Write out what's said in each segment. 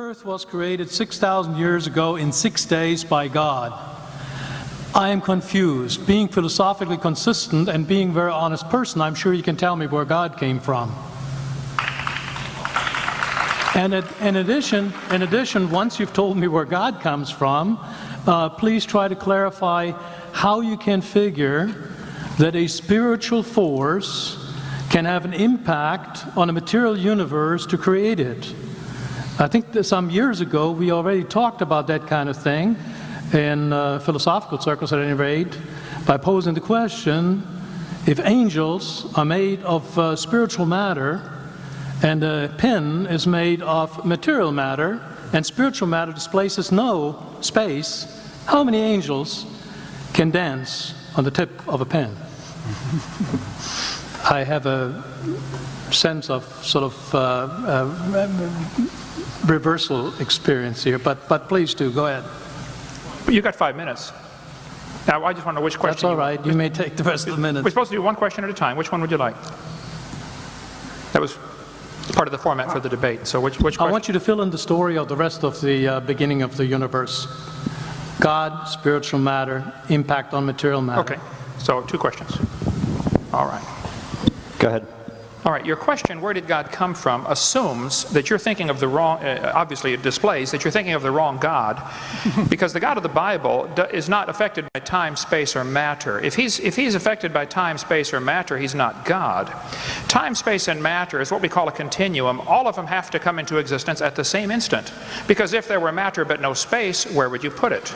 earth was created 6,000 years ago in 6 days by God. I am confused. Being philosophically consistent and being a very honest person, I'm sure you can tell me where God came from. And in addition, once you've told me where God comes from, please try to clarify how you can figure that a spiritual force can have an impact on a material universe to create it. I think that some years ago we already talked about that kind of thing in philosophical circles at any rate, by posing the question, if angels are made of spiritual matter and a pen is made of material matter and spiritual matter displaces no space, how many angels can dance on the tip of a pen? I have a sense of sort of reversal experience here, but please do, go ahead. You got 5 minutes. Now, I just want to know which question. That's all right, you may take the rest of the minutes. We're supposed to do one question at a time. Which one would you like? That was part of the format for the debate. So which question? I want you to fill in the story of the rest of the beginning of the universe. God, spiritual matter, impact on material matter. Okay, so 2 questions. All right. Go ahead. All right, your question, where did God come from, assumes that you're thinking of the wrong, obviously it displays that you're thinking of the wrong God, because the God of the Bible is not affected by time, space, or matter. If he's affected by time, space, or matter, he's not God. Time, space, and matter is what we call a continuum. All of them have to come into existence at the same instant, because if there were matter but no space, where would you put it?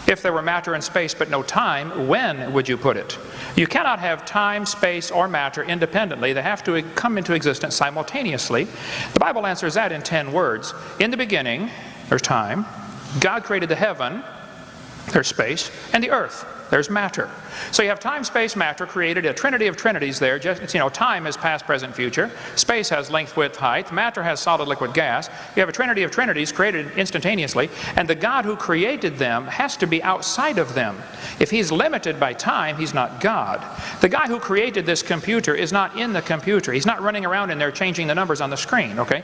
If there were matter and space but no time, when would you put it? You cannot have time, space, or matter independently. They have to come into existence simultaneously. The Bible answers that in 10 words. In the beginning, there's time. God created the heaven, there's space, and the earth, there's matter. So you have time, space, matter created, a trinity of trinities there. Just, you know, time is past, present, future. Space has length, width, height. Matter has solid, liquid, gas. You have a trinity of trinities created instantaneously, and the God who created them has to be outside of them. If he's limited by time, he's not God. The guy who created this computer is not in the computer. He's not running around in there changing the numbers on the screen, okay?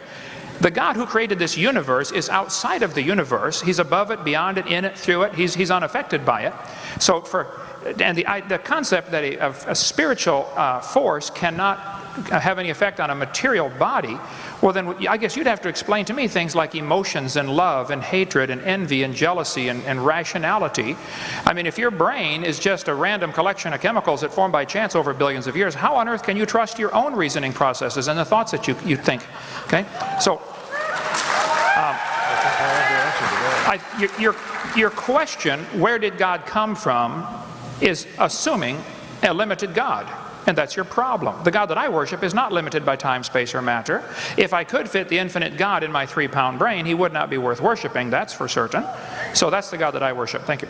The God who created this universe is outside of the universe. He's above it, beyond it, in it, through it. He's unaffected by it. So the concept that a spiritual force cannot have any effect on a material body, well then I guess you'd have to explain to me things like emotions and love and hatred and envy and jealousy and rationality. I mean, if your brain is just a random collection of chemicals that formed by chance over billions of years, how on earth can you trust your own reasoning processes and the thoughts that you think? Okay, so your question, where did God come from, is assuming a limited God. And that's your problem. The God that I worship is not limited by time, space, or matter. If I could fit the infinite God in my 3-pound brain, he would not be worth worshiping, that's for certain. So that's the God that I worship. Thank you.